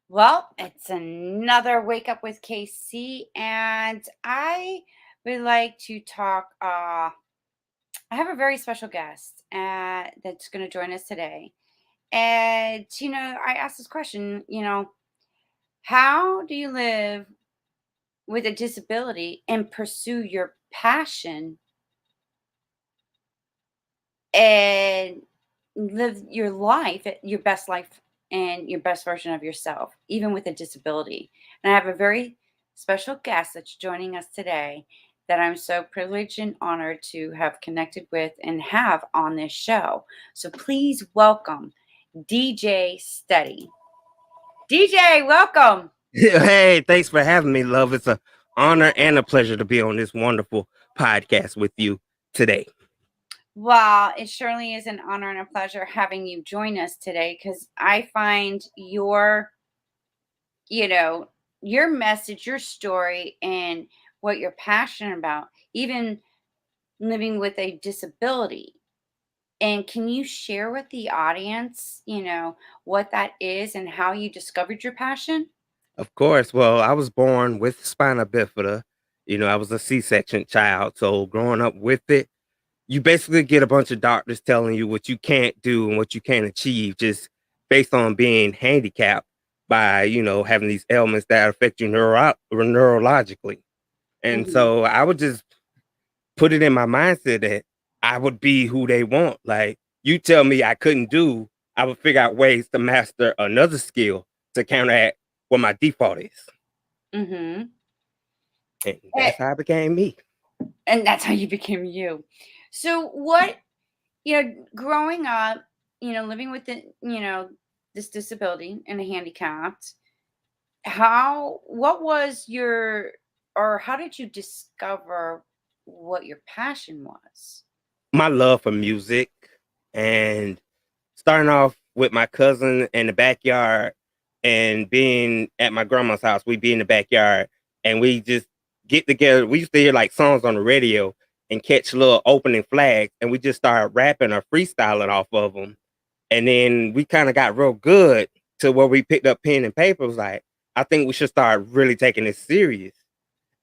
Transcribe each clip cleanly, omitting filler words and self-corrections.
Well, it's another Wake Up with KC, and I would like to talk. I have a very special guest that's going to join us today. And, I asked this question, how do you live with a disability and pursue your passion and live your life, your best life and your best version of yourself, even with a disability? And I have a very special guest that's joining us today that I'm so privileged and honored to have connected with and have on this show. So please welcome DjSteady. DJ, welcome. Hey, thanks for having me, love. It's an honor and a pleasure to be on this wonderful podcast with you today. Well, it surely is an honor and a pleasure having you join us today because I find you know, your message, your story, and what you're passionate about, even living with a disability. And can you share with the audience, what that is and how you discovered your passion? Of course, well, I was born with spina bifida. I was a C-section child. So growing up with it, you basically get a bunch of doctors telling you what you can't do and what you can't achieve just based on being handicapped by, having these ailments that affect you neurologically. And Hmm. so I would just put it in my mindset that I would be who they want. Like you tell me I couldn't do, I would figure out ways to master another skill to counteract what my default is. Hmm. And that's how I became me. And that's how you became you. So, growing up, living with this disability and a handicapped, what was your, or how did you discover what your passion was? My love for music and starting off with my cousin in the backyard and being at my grandma's house, we'd be in the backyard and we just get together. We used to hear like songs on the radio and catch little opening flags, and we just started rapping or freestyling off of them. And then we kind of got real good to where we picked up pen and paper. It was like, I think we should start really taking this serious.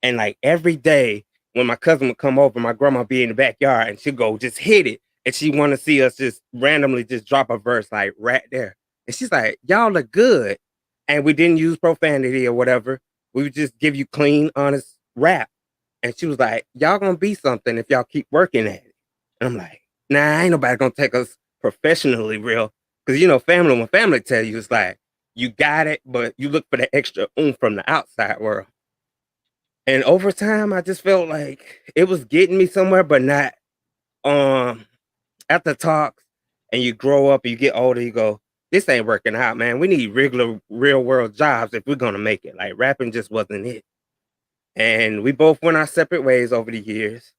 And like every day when my cousin would come over, my grandma would be in the backyard and she'd go, just hit it. And she want to see us just randomly just drop a verse like right there. And she's like, y'all look good. And we didn't use profanity or whatever. We would just give you clean, honest rap. And she was like, y'all gonna be something if y'all keep working at it. And I'm like, nah, ain't nobody gonna take us professionally real. Cause family, when family tell you, it's like, you got it, but you look for the extra oomph from the outside world. And over time, I just felt like it was getting me somewhere, but not um at the talks. And you grow up, you get older, you go, this ain't working out, man. We need regular real world jobs if we're gonna make it. Like rapping just wasn't it. And we both went our separate ways over the years.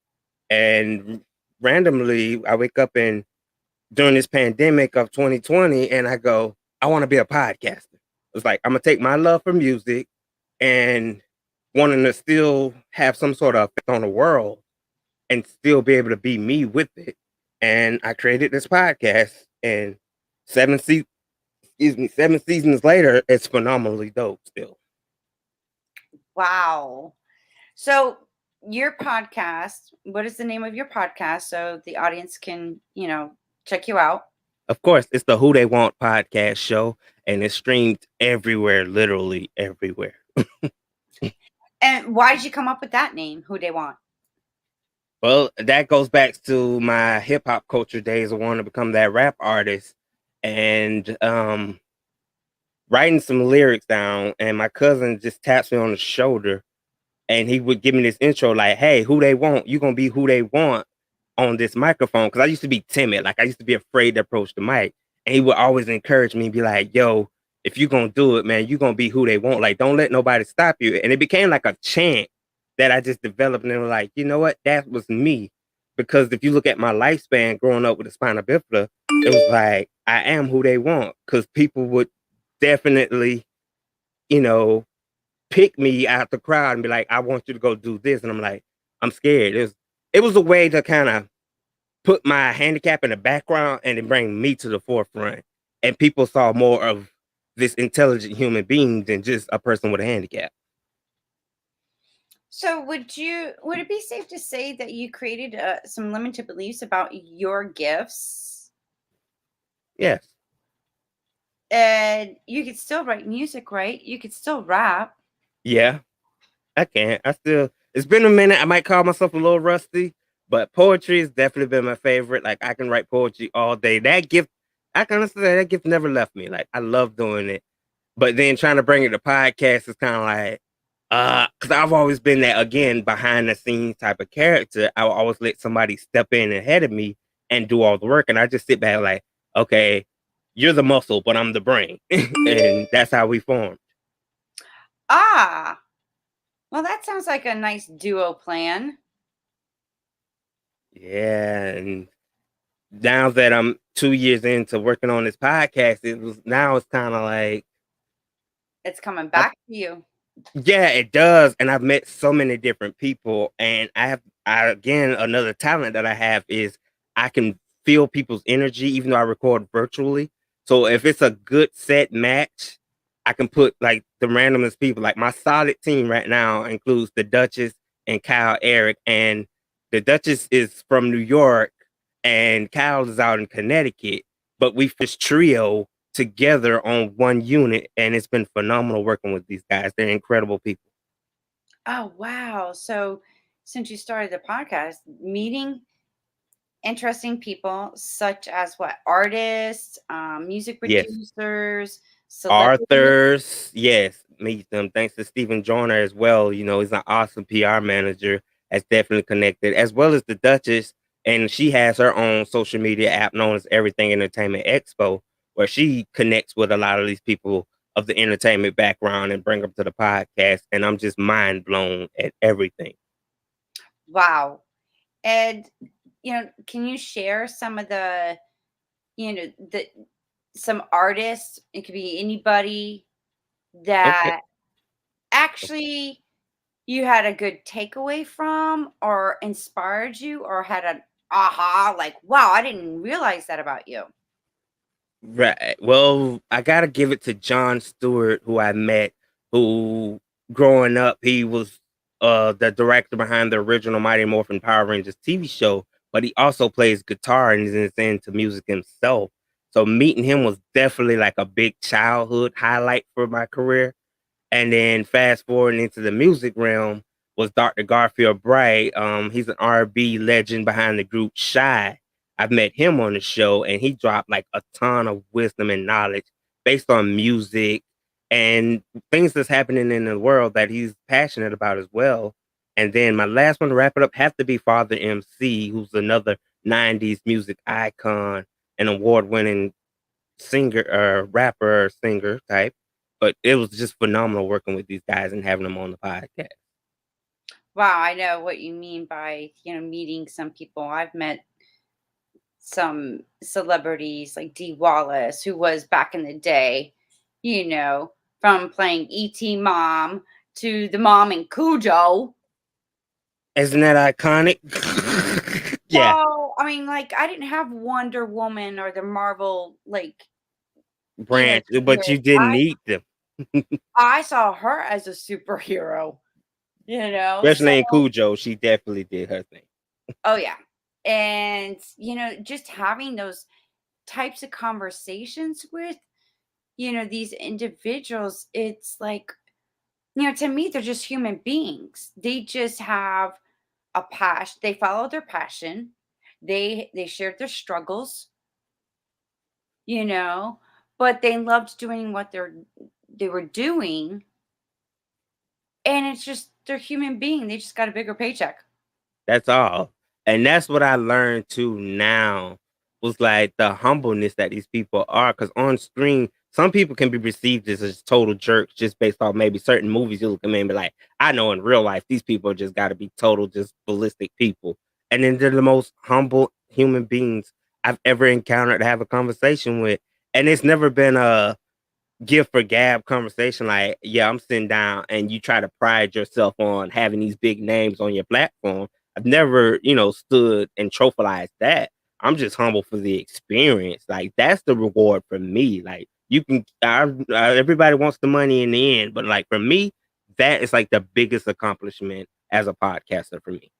And randomly, I wake up and during this pandemic of 2020, and I go, I want to be a podcaster. It's like I'm gonna take my love for music and wanting to still have some sort of effect on the world and still be able to be me with it. And I created this podcast, and seven se- 7 seasons later, it's phenomenally dope still. Wow. So, your podcast, what is the name of your podcast so the audience can, check you out? Of course, it's the Who They Want podcast show, and it's streamed everywhere, literally everywhere. And why did you come up with that name, Who They Want? Well, that goes back to my hip hop culture days of wanting to become that rap artist and writing some lyrics down. And my cousin just taps me on the shoulder and he would give me this intro like, hey, who they want? You gonna be who they want on this microphone. Cause I used to be timid. Like I used to be afraid to approach the mic. And he would always encourage me and be like, yo, if you gonna do it, man, you gonna be who they want. Like, don't let nobody stop you. And it became like a chant that I just developed and they were like, you know what? That was me. Because if you look at my lifespan growing up with a spina bifida, it was like I am who they want. Cause people would definitely, you know, pick me out the crowd and be like, I want you to go do this. And I'm like, I'm scared. It was a way to kind of put my handicap in the background and then bring me to the forefront. And people saw more of this intelligent human being than just a person with a handicap. So would it be safe to say that you created some limited beliefs about your gifts, Yes. and you could still write music, right? You could still rap. Yeah, I can. I still. It's been a minute. I might call myself a little rusty, but poetry has definitely been my favorite. Like I can write poetry all day. That gift, I can honestly say that gift never left me. Like I love doing it. But then trying to bring it to podcast is kind of like, because I've always been that again behind the scenes type of character. I will always let somebody step in ahead of me and do all the work, and I just sit back like, okay, you're the muscle, but I'm the brain, and that's how we formed. Ah, well, that sounds like a nice duo plan. Yeah, and now that I'm 2 years into working on this podcast, it's kind of like It's coming back to you. yeah, it does. And I've met so many different people. And again, another talent that I have is I can feel people's energy, even though I record virtually. So if it's a good set match, I can put like the randomest people, like my solid team right now includes the Duchess and Kyle Eric. And the Duchess is from New York and Kyle is out in Connecticut. But we this trio together on one unit, and it's been phenomenal working with these guys. They're incredible people. Oh, wow. So since you started the podcast, meeting interesting people such as what artists, music Yes, producers, celebrities. Arthur's, yes, meet them. Thanks to Stephen Joyner as well. He's an awesome PR manager. Has definitely connected, as well as the Duchess, and she has her own social media app known as Everything Entertainment Expo, where she connects with a lot of these people of the entertainment background and bring them to the podcast. And I'm just mind blown at everything. Wow. And can you share some of the some artists, it could be anybody Okay. that actually you had a good takeaway from or inspired you or had an aha, like, wow, I didn't realize that about you. Right. Well, I gotta give it to John Stewart, who I met, who growing up, he was the director behind the original Mighty Morphin Power Rangers TV show, but he also plays guitar and is into music himself. So meeting him was definitely like a big childhood highlight for my career. And then fast forwarding into the music realm was Dr. Garfield Bright. He's an R&B legend behind the group Shy. I've met him on the show, and he dropped like a ton of wisdom and knowledge based on music and things that's happening in the world that he's passionate about as well. And then my last one to wrap it up have to be Father MC, who's another 90s music icon, an award-winning singer or rapper or singer type. But it was just phenomenal working with these guys and having them on the podcast. Wow, I know what you mean by, meeting some people. I've met some celebrities like Dee Wallace, who was back in the day, from playing E.T. Mom to the mom in Cujo. Isn't that iconic? Yeah, Well, I mean, like, I didn't have Wonder Woman or the Marvel, like, branch, but spirit. you didn't need them, I saw her as a superhero, so especially in Cujo. She definitely did her thing. oh yeah. And, just having those types of conversations with, these individuals, it's like, to me, they're just human beings. They just have a passion. They follow their passion. They shared their struggles, you know, but they loved doing what they were doing. And it's just they're human being. They just got a bigger paycheck. That's all. And that's what I learned too now was like the humbleness that these people are. Cause on screen, some people can be perceived as total jerks just based off maybe certain movies you look at me and be like, I know in real life, these people just gotta be total, just ballistic people. And then they're the most humble human beings I've ever encountered to have a conversation with. And it's never been a give for gab conversation like, yeah, I'm sitting down and you try to pride yourself on having these big names on your platform. I've never, stood and trophialized that. I'm just humble for the experience. Like that's the reward for me. Like you can. Everybody wants the money in the end, but like for me, that is like the biggest accomplishment as a podcaster for me.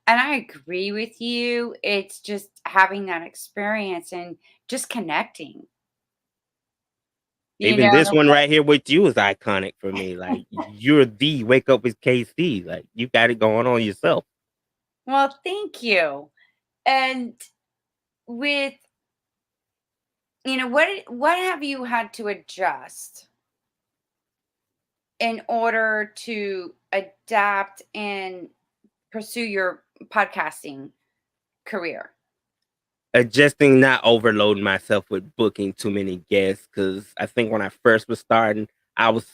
And I agree with you. It's just having that experience and just connecting, you Even know? this one right here with you is iconic for me. Like you're the wake up with KC. Like you got it going on yourself. Well, thank you. And with, what have you had to adjust in order to adapt and pursue your podcasting career? Adjusting, not overloading myself with booking too many guests. Because I think when I first was starting, I was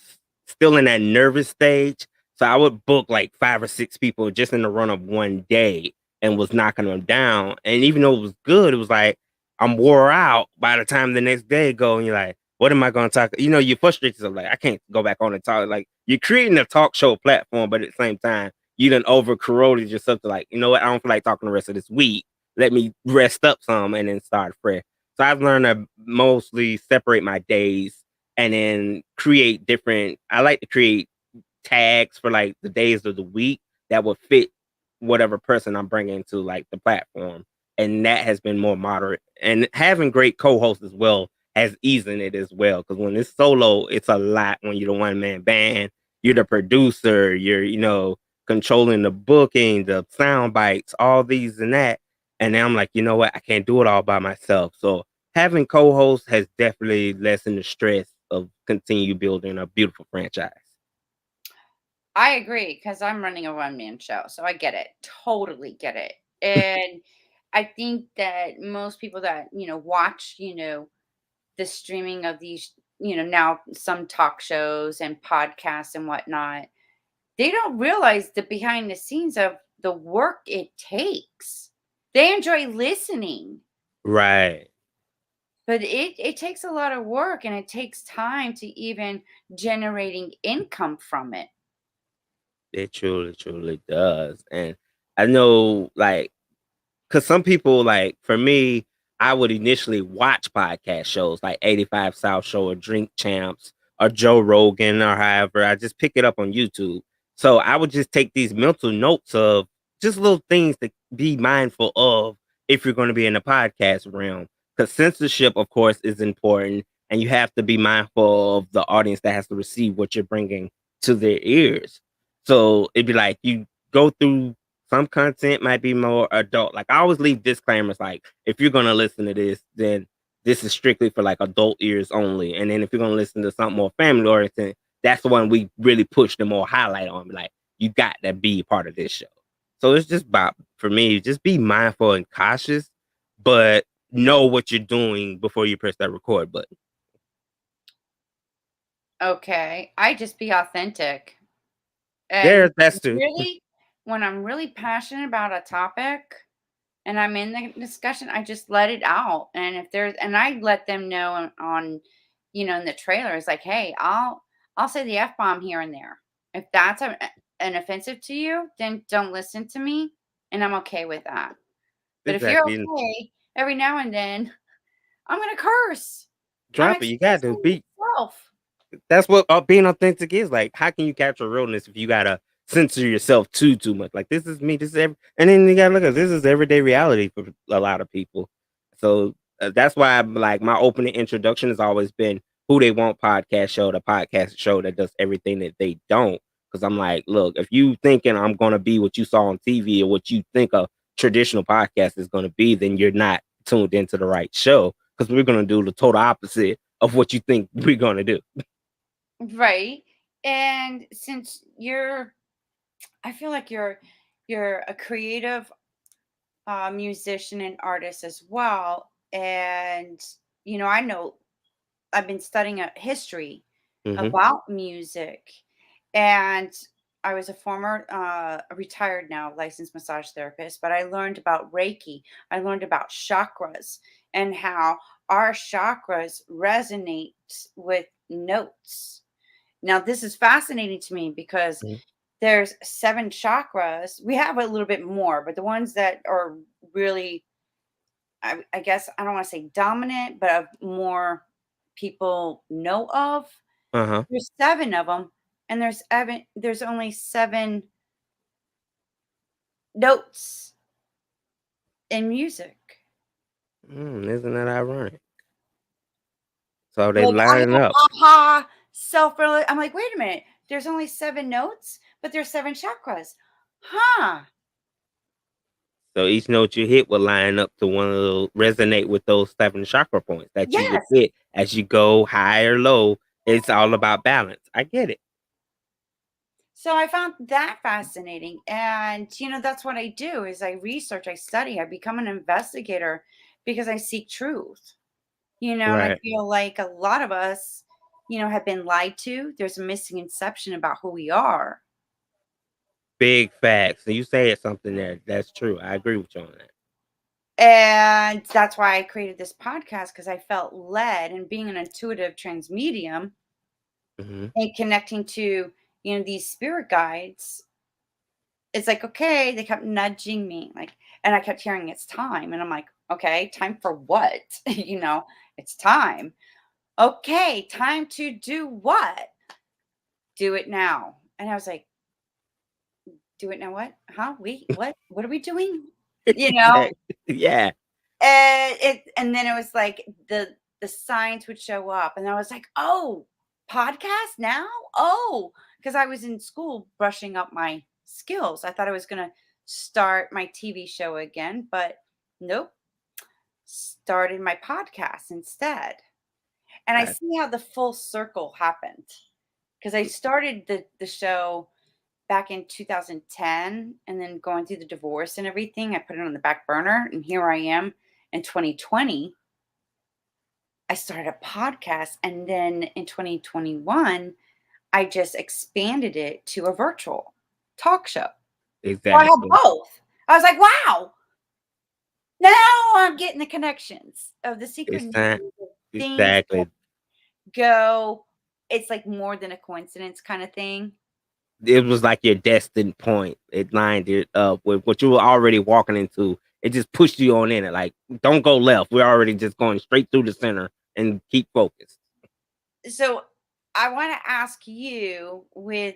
still in that nervous stage. So I would book like 5 or 6 people just in the run of one day and was knocking them down. And even though it was good, it was like I'm wore out by the time the next day go. And you're like, what am I going to talk? You frustrate yourself. Like, I can't go back on and talk. Like, you're creating a talk show platform, but at the same time, you done over corroded yourself to like, you know what? I don't feel like talking the rest of this week. Let me rest up some and then start fresh. So I've learned to mostly separate my days and then create different. I like to create tags for like the days of the week that would fit whatever person I'm bringing to like the platform. And that has been more moderate. And having great co-hosts as well has eased it as well. Because when it's solo, it's a lot when you're the one man band, you're the producer, you're, controlling the booking, the sound bites, all these and that. And then I'm like, you know what? I can't do it all by myself. So having co-hosts has definitely lessened the stress of continue building a beautiful franchise. I agree because I'm running a one man show. So I get it. Totally get it. And I think that most people that, watch, the streaming of these, now some talk shows and podcasts and whatnot, they don't realize the behind the scenes of the work it takes. They enjoy listening, Right. but it takes a lot of work and it takes time to even generating income from it. It truly, truly does. And I know, like, because some people, like, for me, I would initially watch podcast shows like 85 South Show or Drink Champs or Joe Rogan or however. I just pick it up on YouTube. So I would just take these mental notes of just little things to be mindful of if you're going to be in the podcast realm. Because censorship, of course, is important. And you have to be mindful of the audience that has to receive what you're bringing to their ears. So it'd be like you go through some content might be more adult. Like I always leave disclaimers like if you're gonna listen to this, then this is strictly for like adult ears only. And then if you're gonna listen to something more family oriented, that's the one we really push the more highlight on. Like you got to be part of this show. So it's just about for me, just be mindful and cautious, but know what you're doing before you press that record button. Okay. I just be authentic. And That's too. really, when I'm really passionate about a topic and I'm in the discussion, I just let it out. And if there's, and I let them know on, in the trailers, like, hey, I'll say the F bomb here and there. If that's an offensive to you, then don't listen to me. And I'm okay with that. But if you're Exactly. okay, every now and then, I'm going to curse. I'm Drop it. You got to expressing be myself. that's what being authentic is. Like, how can you capture realness if you gotta censor yourself too much? Like, this is me. This is and then you gotta look at this is everyday reality for a lot of people. So that's why I'm like my opening introduction has always been who they want podcast show, the podcast show that does everything that they don't. Because I'm like, look, if you thinking I'm gonna be what you saw on TV or what you think a traditional podcast is gonna be, then you're not tuned into the right show. Because we're gonna do the total opposite of what you think we're gonna do. Right. And since I feel like you're a creative musician and artist as well. And I know I've been studying history Hmm. about music, and I was a former, retired now licensed massage therapist, but I learned about Reiki. I learned about chakras and how our chakras resonate with notes. Now, this is fascinating to me because there's 7 chakras. We have a little bit more, but the ones that are really, I guess, I don't want to say dominant, but of more. people know of. Uh-huh. There's 7 of them, and there's only 7 notes in music. Isn't that ironic? So they Like, lining up. aha, self-reali I'm like, "Wait a minute, there's only 7 notes, but there's 7 chakras. Huh." So each note you hit will line up to one of those, resonate with those 7 chakra points that you would Yes. hit as you go high or low. It's all about balance. I get it. So I found that fascinating, and, that's what I do is I research, I study, I become an investigator because I seek truth, and I Right. feel like a lot of us, have been lied to. There's a misconception about who we are. Big facts. And you said something there. That's true. I agree with you on that. And that's why I created this podcast because I felt led and being an intuitive trans medium Hmm. and connecting to, these spirit guides. It's like, okay, they kept nudging me, like, and I kept hearing it's time. And I'm like, okay, time for what? It's time. Okay, time to do what? Do it now. And I was like, do it now what? Huh? Wait, what? What are we doing? You know? Exactly. Yeah. And then it was like the signs would show up and I was like, "Oh, podcast now? Oh," because I was in school brushing up my skills. I thought I was gonna start my TV show again, but nope, started my podcast instead. And I That, see how the full circle happened because I started the show back in 2010 and then going through the divorce and everything. I put it on the back burner and here I am in 2020. I started a podcast, and then in 2021, I just expanded it to a virtual talk show. So I have exactly. both. I was like, "Wow, now I'm getting the connections of the It's synchronicity time. of things that Exactly. go." It's like more than a coincidence kind of thing. It was like your destined point. It lined it up with what you were already walking into. It just pushed you on in it. Like, don't go left. We're already just going straight through the center and keep focused. So I want to ask you with,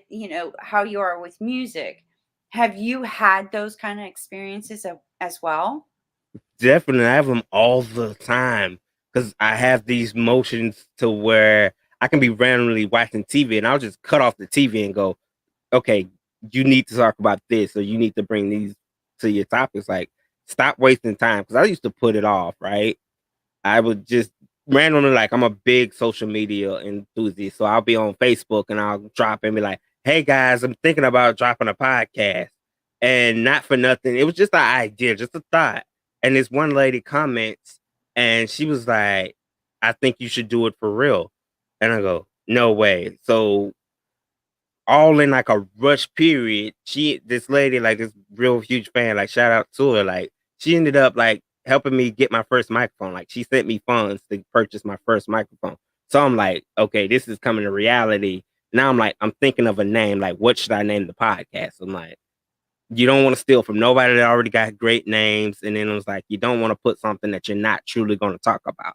how you are with music. Have you had those kind of experiences as well? Definitely, I have them all the time because I have these motions to where I can be randomly watching TV and I'll just cut off the TV and go, okay, you need to talk about this or you need to bring these to your topics. Like, stop wasting time because I used to put it off, right? I would just randomly, like, I'm a big social media enthusiast, so I'll be on Facebook and I'll drop and be like, "Hey guys, I'm thinking about dropping a podcast," and not for nothing, it was just an idea, just a thought. And this one lady comments, and she was like, "I think you should do it for real," and I go, "No way!" So all in like a rush period. This lady, like this real huge fan, like shout out to her. Like she ended up like helping me get my first microphone. Like she sent me funds to purchase my first microphone. So I'm like, okay, this is coming to reality. Now I'm like, I'm thinking of a name. Like, what should I name the podcast? I'm like, you don't want to steal from nobody that already got great names. And then it was like, you don't want to put something that you're not truly going to talk about.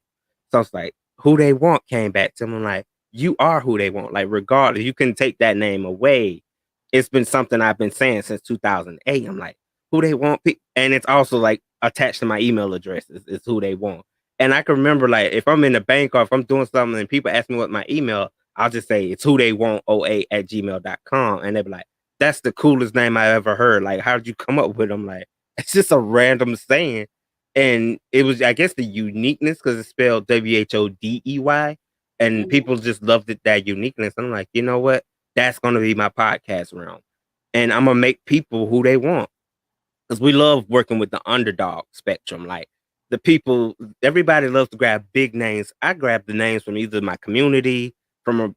So it's like, who they want came back to me. I'm like, you are who they want. Like, regardless, you can take that name away. It's been something I've been saying since 2008. I'm like, who they want. And it's also like attached to my email addresses is who they want. And I can remember like if I'm in the bank or if I'm doing something and people ask me what my email, I'll just say it's who they want 08 at gmail.com. And they'll be like, that's the coolest name I ever heard. Like, how did you come up with them? Like, it's just a random saying. And it was, I guess, the uniqueness because it's spelled WHODEY. And Mhm. people just loved it, that uniqueness. I'm like, you know what? That's going to be my podcast realm. And I'm going to make people who they want because we love working with the underdog spectrum. Like the people, everybody loves to grab big names. I grab the names from either my community, from a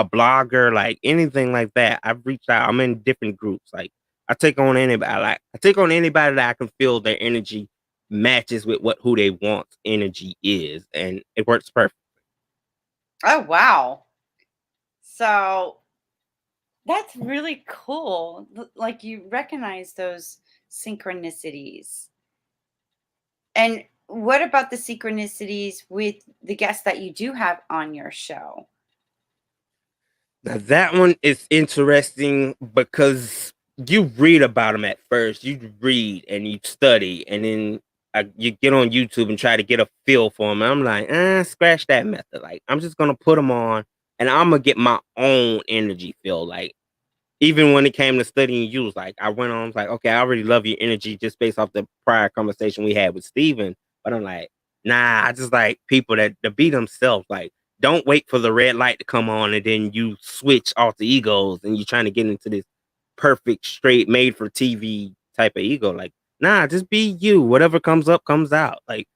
blogger, like anything like that. I've reached out. I'm in different groups. Like I take on anybody. Like I take on anybody that I can feel their energy matches with what who they want energy is, and it works perfect. Oh, wow. So that's really cool. Like you recognize those synchronicities. And what about the synchronicities with the guests that you do have on your show? Now that one is interesting because you read about them at first. You read and you study, and then you get on YouTube and try to get a feel for them. I'm like, scratch that method. Like, I'm just gonna put them on, and I'm gonna get my own energy feel. Like, even when it came to studying you, was like I went on, I was like, okay, I already love your energy just based off the prior conversation we had with Steven. But I'm like, nah, I just like people that to be themselves. Like, don't wait for the red light to come on and then you switch alter egos and you're trying to get into this perfect, straight, made for TV type of ego. Like, nah, just be you. Whatever comes up, comes out. Like,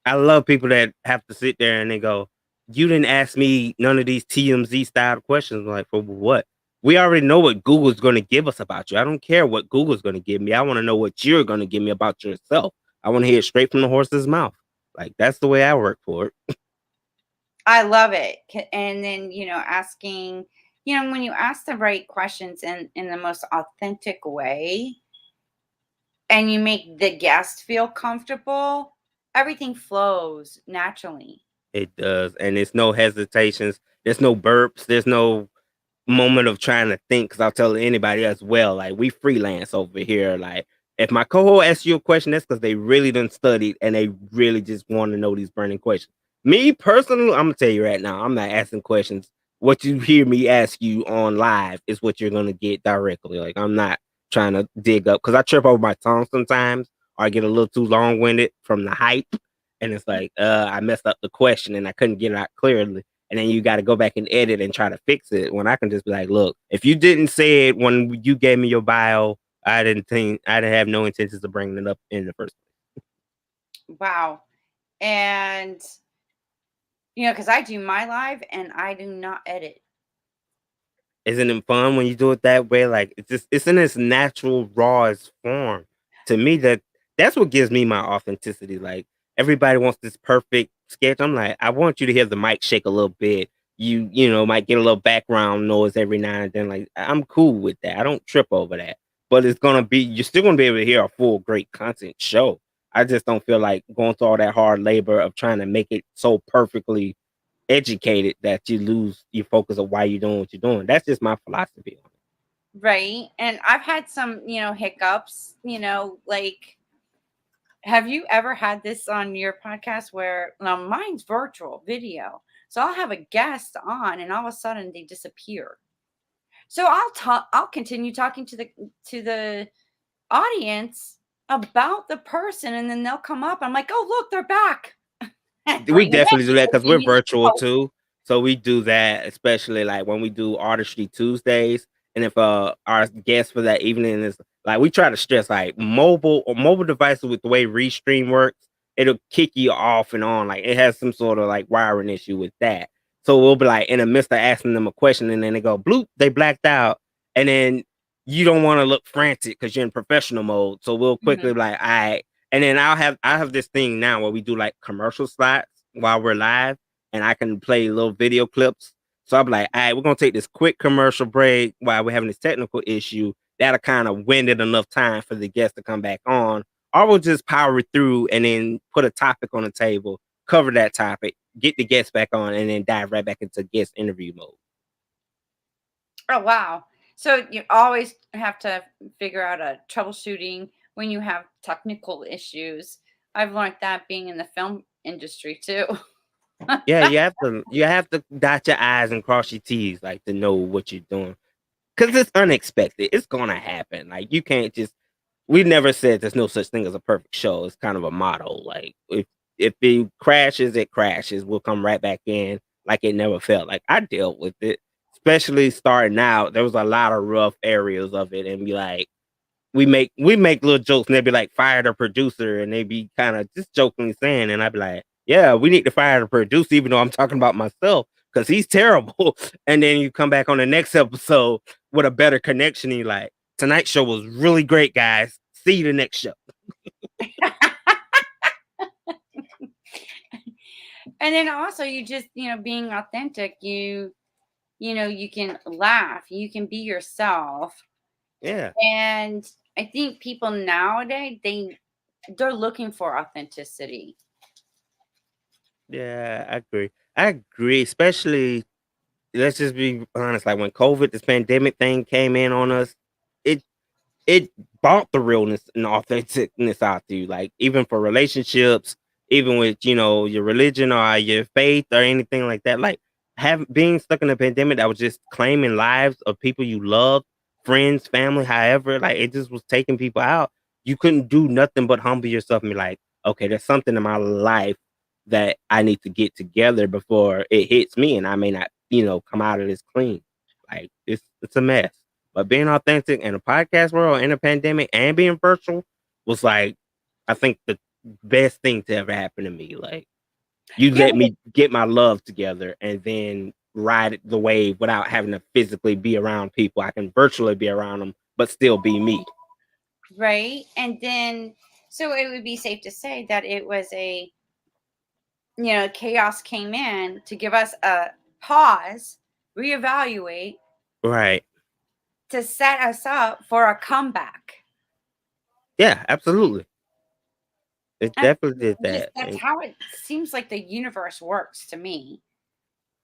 I love people that have to sit there and they go, you didn't ask me none of these TMZ style questions. I'm like, for what? We already know what Google's going to give us about you. I don't care what Google's going to give me. I want to know what you're going to give me about yourself. I want to hear it straight from the horse's mouth. Like, that's the way I work for it. I love it. And then, asking, when you ask the right questions in the most authentic way and you make the guest feel comfortable, everything flows naturally. It does. And there's no hesitations. There's no burps. There's no moment of trying to think, because I'll tell anybody as well, like, we freelance over here. Like, if my cohort asks you a question, that's because they really done studied and they really just want to know these burning questions. Me personally, I'm gonna tell you right now, I'm not asking questions. What you hear me ask you on live is what you're gonna get directly. Like, I'm not trying to dig up, because I trip over my tongue sometimes, or I get a little too long-winded from the hype, and it's like I messed up the question and I couldn't get it out clearly, and then you got to go back and edit and try to fix it. When I can just be like, look, if you didn't say it when you gave me your bio, I didn't have no intentions of bringing it up in the first place. Wow. And, because I do my live and I do not edit. Isn't it fun when you do it that way? Like, it's in its natural rawest form. To me, that's what gives me my authenticity. Like, everybody wants this perfect sketch. I'm like, I want you to hear the mic shake a little bit. You might get a little background noise every now and then. Like, I'm cool with that. I don't trip over that. But you're still gonna be able to hear a full great content show. I just don't feel like going through all that hard labor of trying to make it so perfectly educated that you lose your focus of why you're doing what you're doing. That's just my philosophy on it. Right. And I've had some, hiccups, like, have you ever had this on your podcast where, now mine's virtual video. So I'll have a guest on and all of a sudden they disappear. So I'll continue talking to the audience about the person and then they'll come up. I'm like, "Oh, look, they're back." We Bring them definitely do in. that because we're Continue the virtual show. too. So we do that, especially like when we do Artistry Tuesdays. And if our guest for that evening is like, we try to stress like mobile devices with the way Restream works, it'll kick you off and on. Like, it has some sort of like wiring issue with that. So we'll be like in the midst of asking them a question and then they go bloop, they blacked out. And then you don't want to look frantic because you're in professional mode. So we'll quickly Mhm. be like, all right. And then I have this thing now where we do like commercial slots while we're live, and I can play little video clips. So I'm like, all right, we're gonna take this quick commercial break while we're having this technical issue. That'll kind of wind it enough time for the guest to come back on. Or we'll just power it through and then put a topic on the table, cover that topic, get the guest back on, and then dive right back into guest interview mode. Oh, wow. So you always have to figure out a troubleshooting when you have technical issues. I've learned that being in the film industry too. Yeah, you have to dot your I's and cross your T's, like, to know what you're doing. Because it's unexpected. It's gonna happen. Like, you can't just we never said there's no such thing as a perfect show. It's kind of a motto. Like, if it crashes, it crashes. We'll come right back in like it never felt. Like, I dealt with it, especially starting out. There was a lot of rough areas of it, and be like, we make little jokes, and they'd be like, fire the producer, and they'd be kind of just jokingly saying, and I'd be like, yeah, we need to fire the producer, even though I'm talking about myself because he's terrible. And then you come back on the next episode with a better connection, and you're like, tonight's show was really great, guys. See you the next show. And then also you just, being authentic, you can laugh, you can be yourself. Yeah. And I think people nowadays they're looking for authenticity. Yeah, I agree. I agree, especially let's just be honest, like when COVID, this pandemic thing came in on us, it it brought the realness and authenticness out to you. Like even for relationships, even with your religion or your faith or anything like that. Like have being stuck in a pandemic that was just claiming lives of people you love, friends, family, however, like it just was taking people out. You couldn't do nothing but humble yourself and be like, okay, there's something in my life that I need to get together before it hits me, and I may not, come out of this clean. Like it's a mess. But being authentic in a podcast world, in a pandemic, and being virtual was like, I think the best thing to ever happen to me. Like, you Yeah, let me get my love together and then ride the wave without having to physically be around people. I can virtually be around them, but still be me. right. And then, so it would be safe to say that it was chaos came in to give us a pause, reevaluate, Right. to set us up for a comeback. Yeah, absolutely. It And definitely did just that. that's And how it seems like the universe works to me.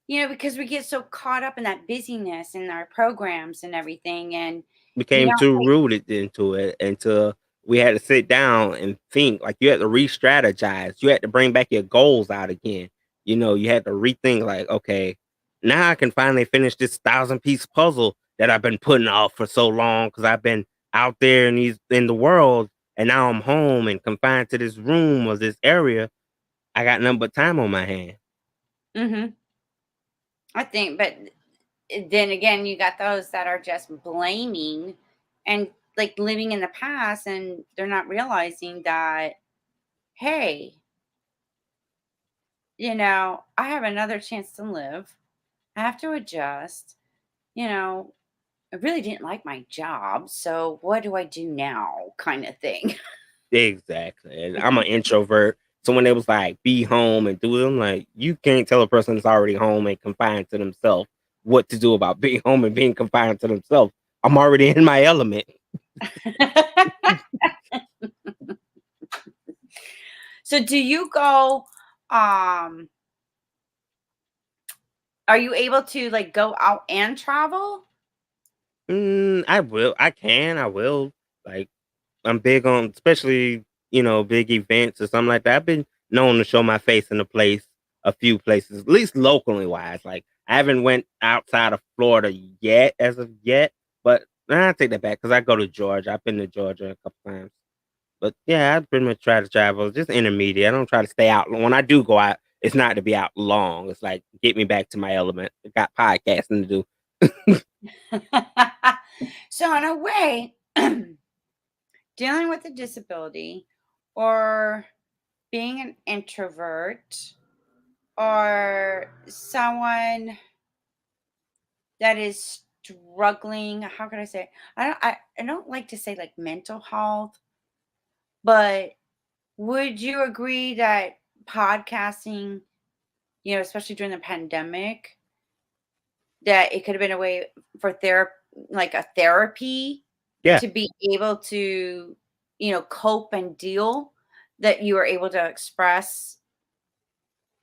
Because we get so caught up in that busyness in our programs and everything. And, you became know, too rooted into it until we had to sit down and think. Like you had to re-strategize. You had to bring back your goals out again. You had to rethink. Like, okay, now I can finally finish this 1,000-piece puzzle that I've been putting off for so long because I've been out there in the world, and now I'm home and confined to this room or this area. I got nothing but time on my hand. hmm I think, but then again, you got those that are just blaming and like living in the past, and they're not realizing that, hey, I have another chance to live. I have to adjust. You know, I really didn't like my job, so what do I do now? Kind of thing. Exactly. And I'm an introvert. So when they was like, be home and do them, like, you can't tell a person that's already home and confined to themselves what to do about being home and being confined to themselves. I'm already in my element. So do you go um are you able to like go out and travel? I will. I can. I will. Like, I'm big on, especially, big events or something like that. I've been known to show my face in a few places, at least locally wise. Like, I haven't went outside of Florida yet, as of yet. But I take that back because I go to Georgia. I've been to Georgia a couple times. But yeah, I pretty much try to travel just intermediate. I don't try to stay out. When I do go out, it's not to be out long. It's like get me back to my element. I got podcasting to do. So in a way, dealing with a disability or being an introvert or someone that is struggling, how can I say? I don't like to say like mental health, but would you agree that podcasting, especially during the pandemic, that it could have been a way for like a therapy Yeah, to be able to, cope and deal, that you were able to express,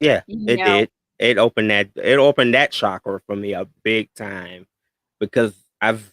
yeah, you it know did. It opened that chakra for me a big time because I've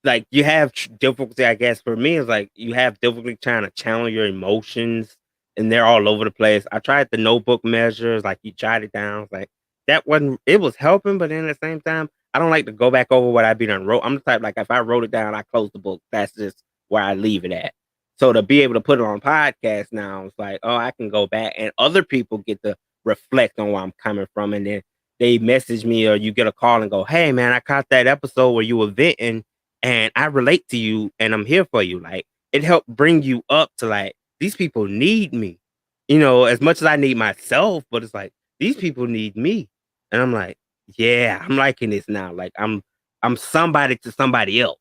like you have difficulty. I guess for me, it's like you have difficulty trying to channel your emotions, and they're all over the place. I tried the notebook measures, like you jot it down. It's like that wasn't. It was helping, but then at the same time, I don't like to go back over what I been done wrote. I'm the type like if I wrote it down, I close the book. That's just where I leave it at. So to be able to put it on podcast now, it's like, oh, I can go back, and other people get to reflect on where I'm coming from, and then they message me or you get a call and go, hey man, I caught that episode where you were venting and I relate to you and I'm here for you. Like it helped bring you up to like these people need me, as much as I need myself, but it's like these people need me. And I'm like, yeah, I'm liking this now. Like I'm somebody to somebody else.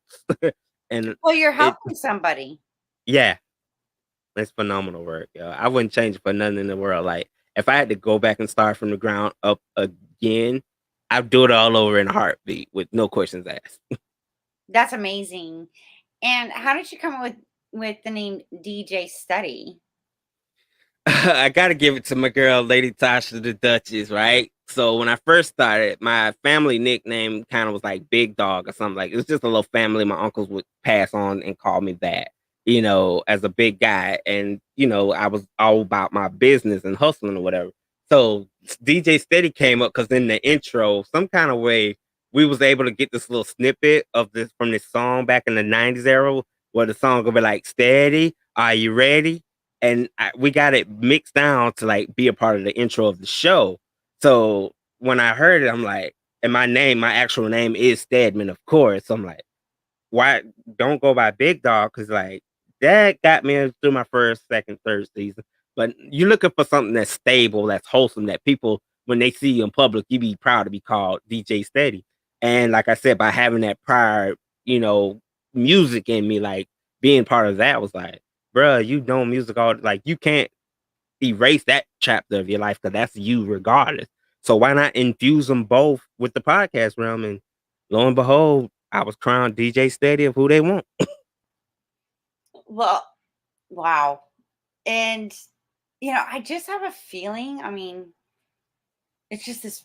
And well, you're it helping somebody. yeah, it's phenomenal work. Yo. I wouldn't change it for nothing in the world. Like if I had to go back and start from the ground up again, I'd do it all over in a heartbeat with no questions asked. That's amazing. And how did you come up with the name DJ Study? I gotta give it to my girl, Lady Tasha the Duchess, right? So when I first started, my family nickname kind of was like Big Dog or something. Like it was just a little family. My uncles would pass on and call me that, as a big guy. And I was all about my business and hustling or whatever. So DJ Steady came up because in the intro, some kind of way, we was able to get this little snippet of this from this song back in the 90s era where the song would be like, Steady, are you ready? And we got it mixed down to like be a part of the intro of the show. So when I heard it, I'm like, and my actual name is Stedman, of course. So I'm like, why don't go by Big Dog? Because like that got me through my first, second, third season. But you're looking for something that's stable, that's wholesome, that people when they see you in public, you be proud to be called DJ Steady. And like I said, by having that prior, you know, music in me, like being part of that was like, bruh, you know music all like you can't erase that chapter of your life because that's you regardless. So why not infuse them both with the podcast realm? And lo and behold, I was crowned DJ Steady of who they want. Well, wow. And, I just have a feeling. I mean, it's just this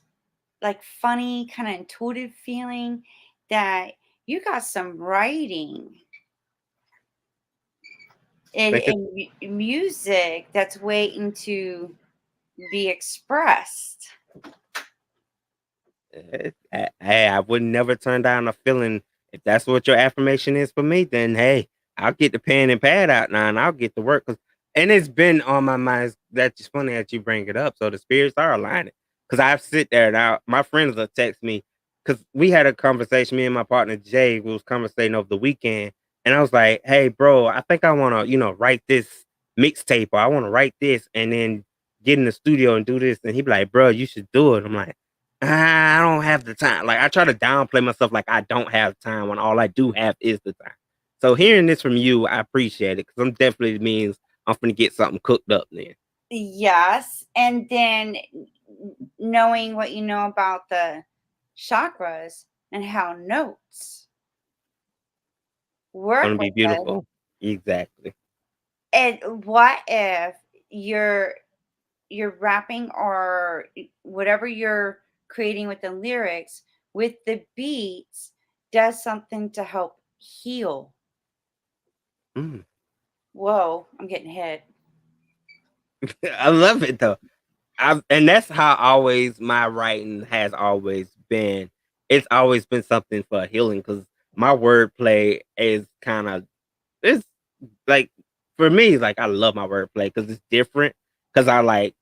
like funny, kind of intuitive feeling that you got some writing and, Think music that's waiting to be expressed. Hey, I would never turn down a feeling. If that's what your affirmation is for me, then hey, I'll get the pen and pad out now and I'll get to work. And it's been on my mind. That's funny that you bring it up. So the spirits are aligning. Because I sit there now, my friends will text me because we had a conversation. Me and my partner Jay was conversating over the weekend, and I was like, "Hey, bro, I think I want to, write this mixtape, or I want to write this, and then get in the studio and do this." And he'd be like, "Bro, you should do it." I'm like, I don't have the time. Like I try to downplay myself like I don't have time when all I do have is the time. So hearing this from you, I appreciate it because I'm definitely means I'm gonna get something cooked up then. Yes. And then knowing what you know about the chakras and how notes work Gonna be with it. beautiful. Exactly. And what if you're rapping or whatever you're creating with the lyrics with the beats does something to help heal? Mm. Whoa, I'm getting hit. I love it though. And that's how always my writing has always been. It's always been something for healing because my wordplay is kind of it's like for me, like I love my wordplay because it's different. Because I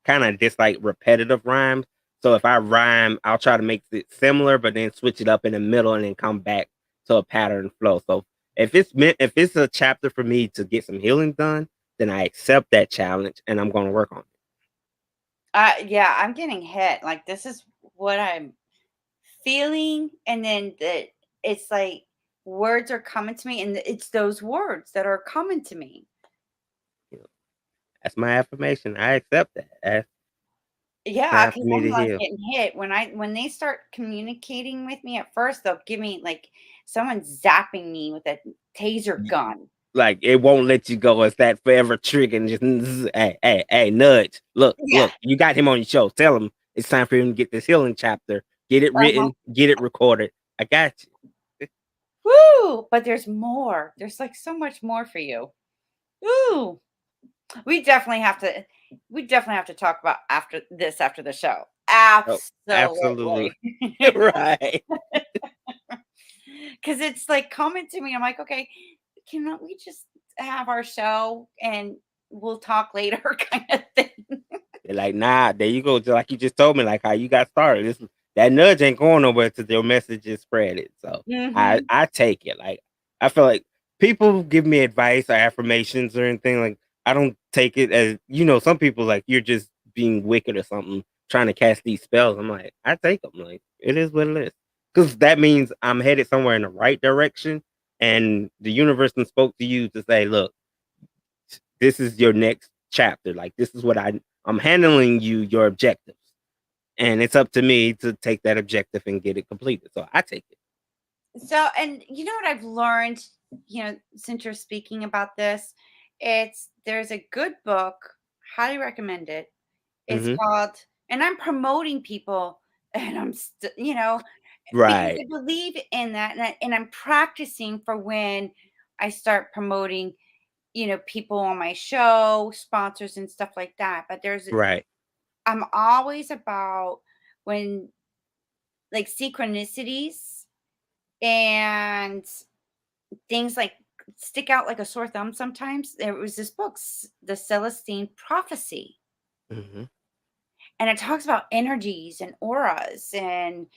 kind of dislike repetitive rhymes. So if I rhyme, I'll try to make it similar, but then switch it up in the middle and then come back to a pattern flow. So if it's a chapter for me to get some healing done, then I accept that challenge and I'm going to work on it. Yeah, I'm getting hit. Like this is what I'm feeling, and then it's like words are coming to me, and it's those words that are coming to me. You know, that's my affirmation. I accept that. That's Yeah, time for because me I'm to like heal. getting hit when they start communicating with me. At first, they'll give me like someone zapping me with a taser gun. Like it won't let you go. It's that forever trick and just hey, nudge. Yeah. Look, you got him on your show. Tell him it's time for him to get this healing chapter. Get it Uh-huh. written, get it recorded. I got you. Woo! But there's more. There's like so much more for you. Ooh. We definitely have to talk about after the show. Oh, absolutely. Absolutely. Right. Cuz it's like coming to me. I'm like, "Okay, cannot we just have our show and we'll talk later," kind of thing. They're like, nah, there you go. Just like you just told me, like how you got started. That nudge ain't going nowhere till your message is spread it. So Mhm. I take it. Like I feel like people give me advice or affirmations or anything. Like I don't take it as some people like you're just being wicked or something, trying to cast these spells. I'm like, I take them. Like it is what it is. Because that means I'm headed somewhere in the right direction. And the universe then spoke to you to say, look, this is your next chapter. Like this is what I'm handling your objectives. And it's up to me to take that objective and get it completed. So I take it. So, and you know what I've learned, since you're speaking about this, there's a good book. highly recommend it. It's Mhm. called, and I'm promoting people, and because Right. I believe in that, and I'm practicing for when I start promoting, people on my show, sponsors and stuff like that. But Right. I'm always about when, like, synchronicities and things like stick out like a sore thumb sometimes. There was this book, The Celestine Prophecy, Mhm. and it talks about energies and auras, and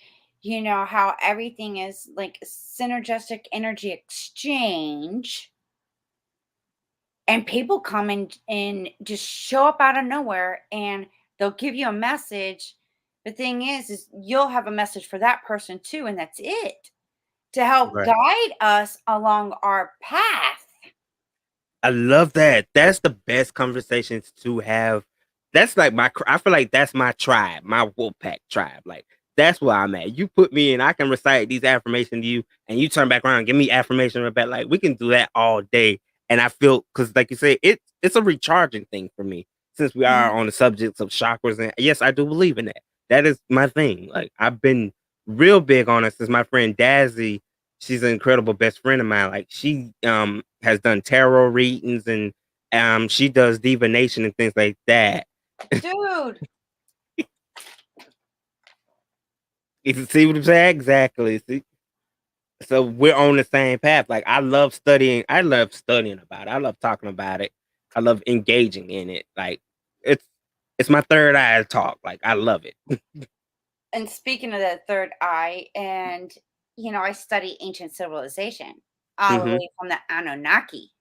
how everything is like a synergistic energy exchange, and people come and just show up out of nowhere, and they'll give you a message. The thing is you'll have a message for that person too, and that's it, to help Right. guide us along our path. I love that. That's the best conversations to have. That's like I feel like that's my tribe, my Wolfpack tribe. Like that's where I'm at. You put me in, I can recite these affirmations to you, and you turn back around and give me affirmation about like we can do that all day. And I feel because like you say, it's a recharging thing for me since we are Mhm. on the subjects of chakras. And yes, I do believe in that. That is my thing. Like I've been real big on it since my friend Dazzy, she's an incredible best friend of mine. Like she has done tarot readings and she does divination and things like that. Dude, You see what I'm saying? Exactly. See? So we're on the same path. Like I love studying. I love studying about it. I love talking about it. I love engaging in it. Like it's it's my third eye talk. Like I love it. and speaking of the third eye, and I study ancient civilization all the Hmm. way from the Anunnaki.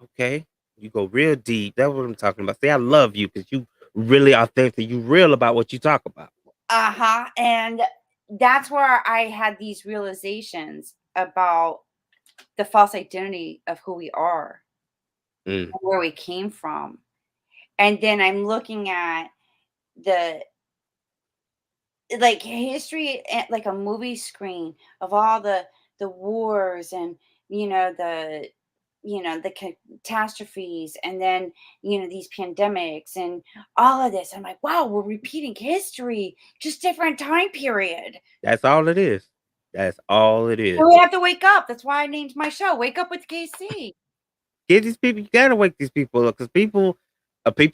Okay. You go real deep. That's what I'm talking about. See, I love you because you really authentic. You real about what you talk about. Uh-huh. And that's where I had these realizations about the false identity of who we are Mm. and where we came from. And then I'm looking at the like history at like a movie screen of all the wars, and the the catastrophes, and then these pandemics and all of this. I'm like, wow, we're repeating history, just different time period. That's all it is. That's all it is. And we have to wake up. That's why I named my show Wake Up with KC. Get these people. You gotta wake these people up because people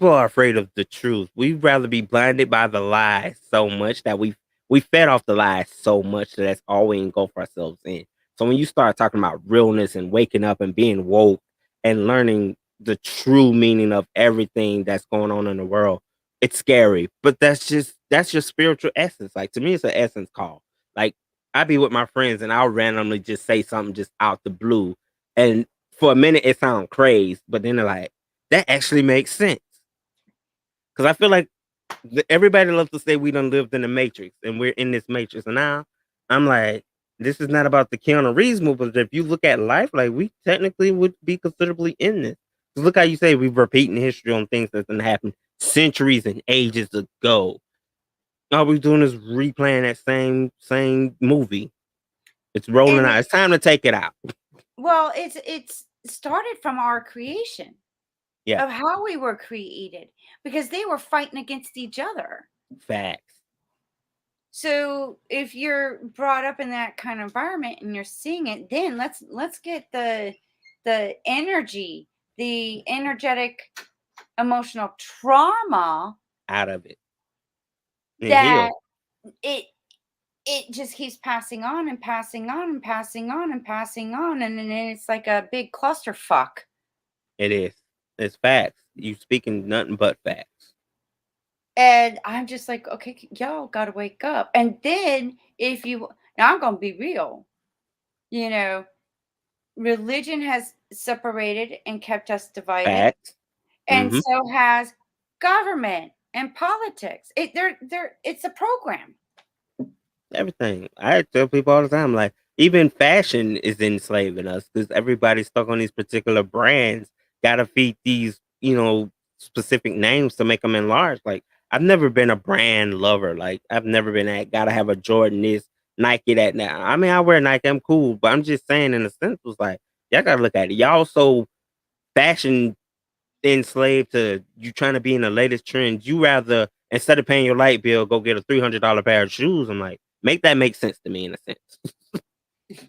are afraid of the truth. We'd rather be blinded by the lies so much that we fed off the lies so much that that's all we engulf ourselves in. So when you start talking about realness and waking up and being woke and learning the true meaning of everything that's going on in the world, it's scary. But that's your spiritual essence. Like to me, it's an essence call. Like I be with my friends and I'll randomly just say something just out the blue. And for a minute it sounds crazy, but then they're like, that actually makes sense. Because I feel like everybody loves to say we done lived in the matrix and we're in this matrix. And now I'm like, this is not about the Keanu Reeves movie, but if you look at life, like we technically would be considerably in this. 'Cause look how you say we're repeating history on things that didn't happen centuries and ages ago. All we're doing is replaying that same movie. It's rolling And out. It's time to take it out. well, it's started from our creation Yeah, of how we were created, because they were fighting against each other. facts. So if you're brought up in that kind of environment and you're seeing it, then let's get the energy, the energetic emotional trauma Out of it and that heal. it it just keeps passing on and passing on and passing on and passing on, and then it's like a big clusterfuck. It is. It's facts. You speaking nothing but facts. And I'm just like, okay, y'all gotta wake up. And then if you now I'm gonna be real, you know, religion has separated and kept us divided, Facts. and Hmm. so has government and politics. It's a program. Everything. I tell people all the time, like even fashion is enslaving us because everybody's stuck on these particular brands. Got to feed these, specific names to make them enlarged. Like I've never been a brand lover. Like I've never been that. Got to have a Jordan this, Nike that. Now, I mean, I wear Nike. I'm cool, but I'm just saying, in a sense, was like y'all got to look at it. Y'all so fashion enslaved to you trying to be in the latest trends. You rather, instead of paying your light bill, go get a $300 pair of shoes. I'm like, make that make sense to me in a sense.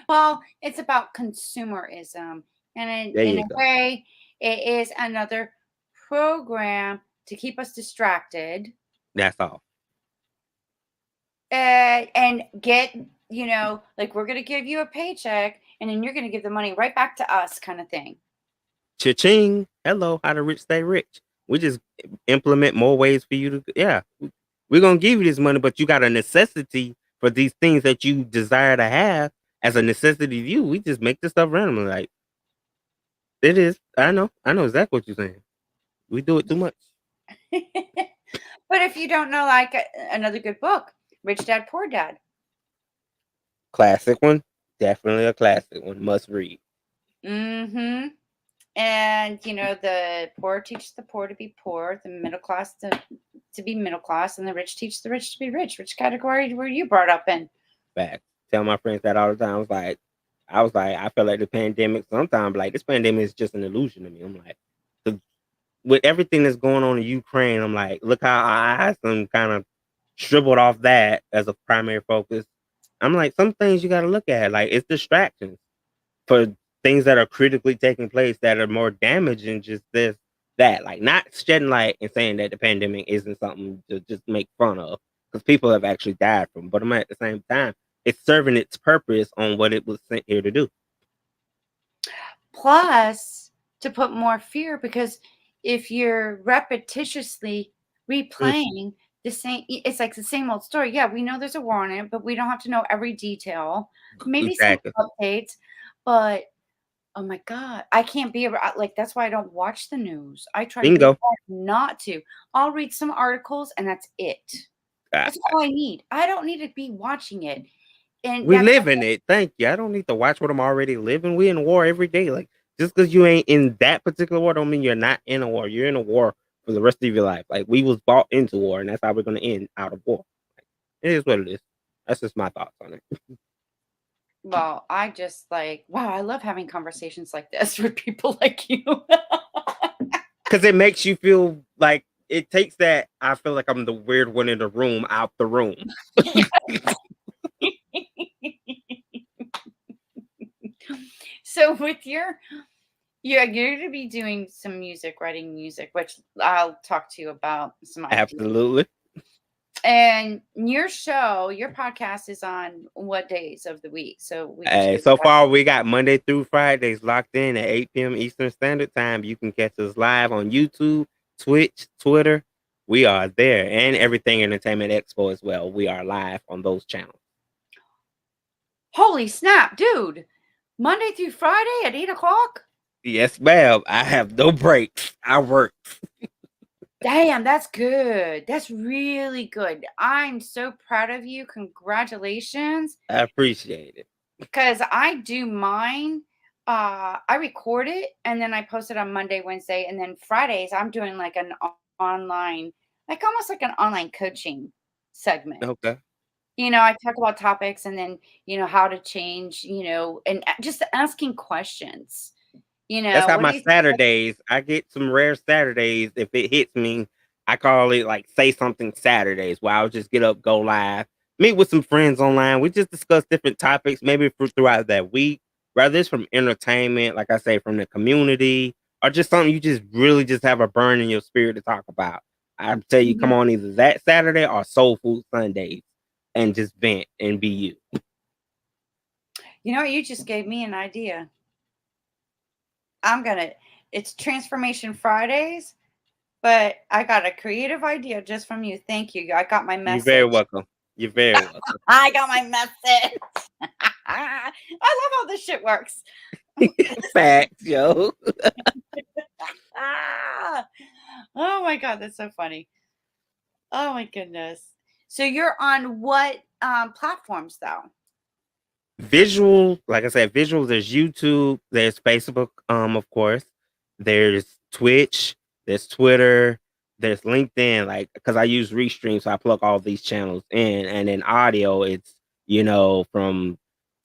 Well, it's about consumerism. And There in you a go. way, it is another program to keep us distracted That's all. and get, like we're going to give you a paycheck and then you're going to give the money right back to us kind of thing. Cha-ching. Hello, how the rich stay rich. We just implement more ways for you to, yeah. We're gonna give you this money, but you got a necessity for these things that you desire to have as a necessity to you. We just make this stuff randomly. Like it is. I know exactly what you're saying. We do it too much. But if you don't know, like another good book, Rich Dad, Poor Dad. Classic one. Definitely a classic one. Must read. Mm-hmm. And the poor teach the poor to be poor, the middle class to be middle class, and the rich teach the rich to be rich. Which category were you brought up in? Fact. Tell my friends that all the time. I was like, I feel like the pandemic sometimes like this pandemic is just an illusion to me. I'm like, with everything that's going on in Ukraine, I'm like, look how our eyes kind of shriveled off that as a primary focus. I'm like, some things you got to look at, like it's distractions for things that are critically taking place that are more damaging. Just this, that, like not shedding light and saying that the pandemic isn't something to just make fun of because people have actually died from. But I'm at the same time, it's serving its purpose on what it was sent here to do. Plus, to put more fear, because if you're repetitiously replaying the same, it's like the same old story. Yeah, we know there's a war on it, but we don't have to know every detail. Maybe some Exactly. updates, but oh my God, I can't be around. Like, that's why I don't watch the news. I try really Bingo. hard not to. I'll read some articles and that's it. Uh, That's all I need. I don't need to be watching it. And We that's live in it. Thank you. I don't need to watch what I'm already living. We in war every day. Like just because you ain't in that particular war, don't mean you're not in a war. You're in a war for the rest of your life. Like we was bought into war, and that's how we're gonna end out of war. It is what it is. That's just my thoughts on it. well, I just like, wow, I love having conversations like this with people like you. Because it makes you feel like it takes that. I feel like I'm the weird one in the room out the room. So with you're going to be doing some music, writing music, which I'll talk to you about some ideas. Absolutely. And your show, your podcast is on what days of the week? So we can So far, we got Monday through Fridays locked in at 8 p.m. Eastern Standard Time. You can catch us live on YouTube, Twitch, Twitter. We are there, and Everything Entertainment Expo as well. We are live on those channels. Holy snap, dude! Monday through Friday at 8:00. Yes, ma'am. I have no breaks. I work. Damn, that's good. That's really good. I'm so proud of you. Congratulations. I appreciate it. Because I do mine. I record it and then I post it on Monday, Wednesday, and then Fridays I'm doing like an online, like almost like an online coaching segment. Okay. I talk about topics and then, how to change, and just asking questions. That's how What do my you think? Saturdays. I get some rare Saturdays. If it hits me, I call it like say something Saturdays, where I'll just get up, go live, meet with some friends online. We just discuss different topics, maybe throughout that week. Whether it's from entertainment, like I say, from the community, or just something you just really just have a burn in your spirit to talk about. I tell you, come Mhm. on either that Saturday or Soul Food Sundays, and just vent and be you. You know what? You just gave me an idea. It's Transformation Fridays, but I got a creative idea just from you. Thank you. I got my You're very message. welcome. You're very welcome. I got my message. I love how this shit works. Facts, yo. Ah, oh my God, that's so funny. Oh my goodness. So you're on what platforms though? Visual, like I said, visual. There's YouTube, there's Facebook, of course. There's Twitch, there's Twitter, there's LinkedIn. Like, because I use Restream, so I plug all these channels in, and then audio, it's from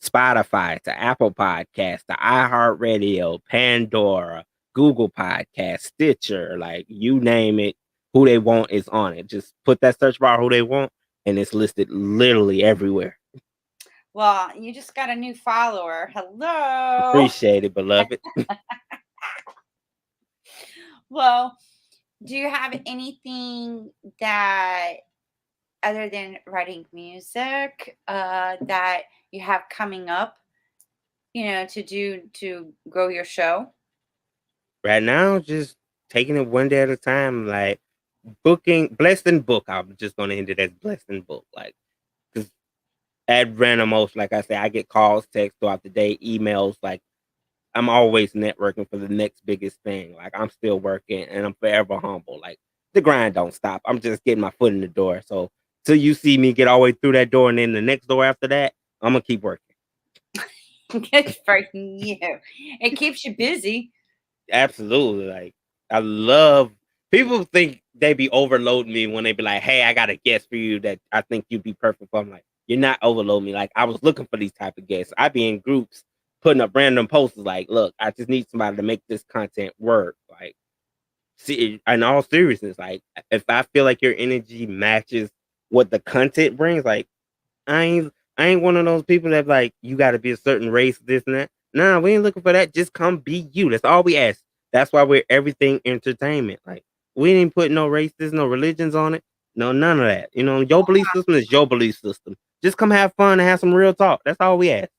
Spotify to Apple Podcasts to iHeartRadio, Pandora, Google Podcast, Stitcher, like you name it, who they want is on it. Just put that search bar who they want, and it's listed literally everywhere. Well, you just got a new follower. Hello. Appreciate it, beloved. Well, do you have anything that, other than writing music, that you have coming up, to do to grow your show? Right now, just taking it one day at a time, like booking, blessed in book. I'm just gonna end it as blessed in book, like because at random most, like I say, I get calls, texts throughout the day, emails, like I'm always networking for the next biggest thing. Like I'm still working and I'm forever humble. Like the grind don't stop. I'm just getting my foot in the door. So till you see me get all the way through that door and then the next door after that, I'm gonna keep working. Good for you. It keeps you busy. Absolutely. Like I love people think they be overloading me when they be like, hey, I got a guest for you that I think you'd be perfect for. I'm like, you're not overloading me. Like I was looking for these type of guests. I be in groups putting up random posters like, look, I just need somebody to make this content work. Like, see, in all seriousness, like if I feel like your energy matches what the content brings, like I ain't I ain't one of those people that like you got to be a certain race, this and that. Nah, we ain't looking for that. Just come be you. That's all we ask. That's why we're everything entertainment. Like we ain't put no races, no religions on it. No, none of that. Your belief system is your belief system. Just come have fun and have some real talk. That's all we ask.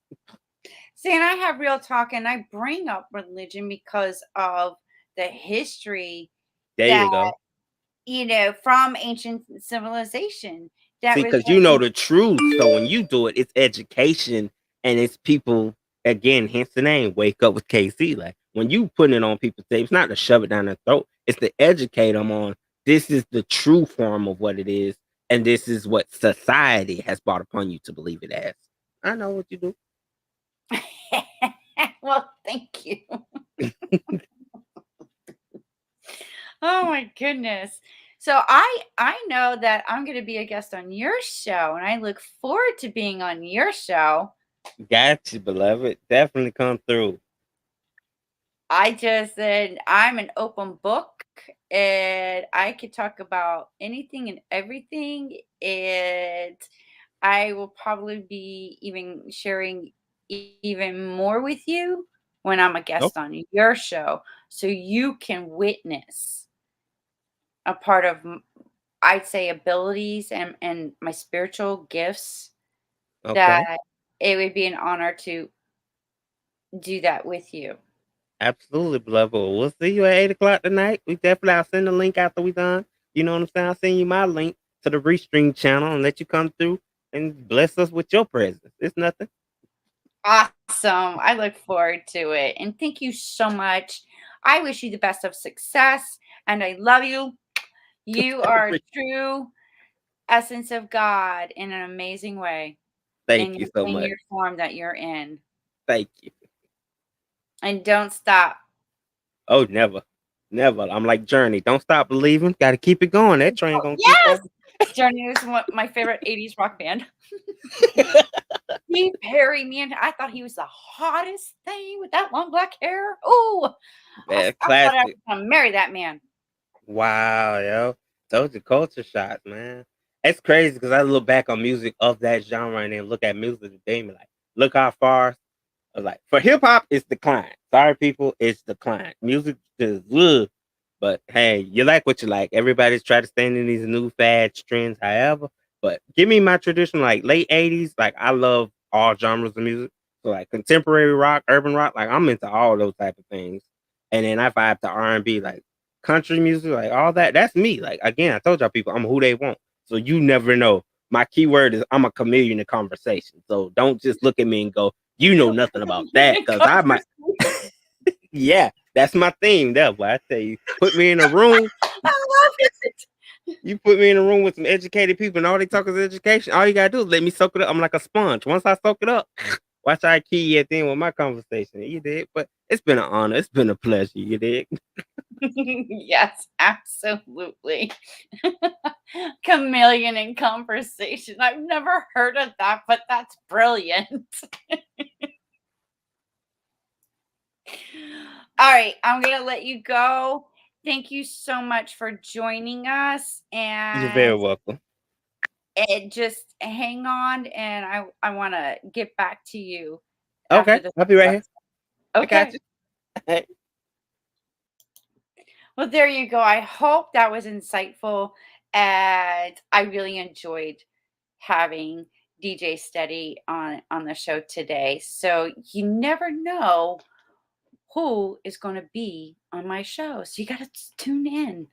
See, and I have real talk, and I bring up religion because of the history There that, you go. from ancient civilization that See, was because you know the truth. So when you do it, it's education and it's people again, hence the name, Wake Up with KC. Like when you put it on people's tape, it's not to shove it down their throat, it's to educate them on this is the true form of what it is, and this is what society has brought upon you to believe it as. I know what you do. well, thank you. Oh my goodness. So I know that I'm going to be a guest on your show, and I look forward to being on your show. Got you, beloved. Definitely come through. I just said I'm an open book, and I could talk about anything and everything, and I will probably be even sharing even more with you when I'm a Oh, guest on your show, so you can witness a part of, I'd say, abilities and my spiritual gifts, that okay. it would be an honor to do that with you. Absolutely, beloved. Well, we'll see you at 8 o'clock tonight. We definitely I'll send the link after we done. You know what I'm saying? I'll send you my link to the Restream channel and let you come through and bless us with your presence. It's nothing. Awesome. I look forward to it. And thank you so much. I wish you the best of success, and I love you. You are a true essence of God in an amazing way, Thank in you so in much. your form that you're in. Thank you. And don't stop. Oh, never. Never. I'm like Journey. Don't stop believing. Gotta keep it going. That train Oh, gonna keep yes! on. Journey is my favorite 80s rock band. Steve Perry, man, I thought he was the hottest thing with that long black hair. Oh, Man, I thought I was classic. gonna marry that man. Wow, yo. Those are culture shots, man. It's crazy because I look back on music of that genre and then look at music today and be like, look how far. Like for hip hop, it's decline. Sorry, people, it's decline. Music is ugh. But hey, you like what you like. Everybody's trying to stand in these new fads, trends, however. But give me my traditional, like late 80s. Like I love all genres of music. So like contemporary rock, urban rock, like I'm into all those type of things. And then I vibe to R&B, like country music, like all that. That's me. Like again, I told y'all people, I'm who they want. So you never know. My keyword is I'm a chameleon in conversation. So don't just look at me and go, you know nothing about that, because I might. Yeah, that's my thing. That boy, I tell you, put me in a room. I love it. You put me in a room with some educated people, and all they talk is education. All you gotta do is let me soak it up. I'm like a sponge. Once I soak it up, watch I key at the end with my conversation. You did, but it's been an honor. It's been a pleasure. You did. Yes, absolutely. Chameleon in conversation. I've never heard of that, but that's brilliant. All right, I'm gonna let you go. Thank you so much for joining us, You're very welcome. and just hang on, and I want to get back to you after Okay, this. I'll be right here. I got Okay. you. Well, there you go. I hope that was insightful, and I really enjoyed having DjSteady on the show today. So you never know who is going to be on my show. So you got to tune in.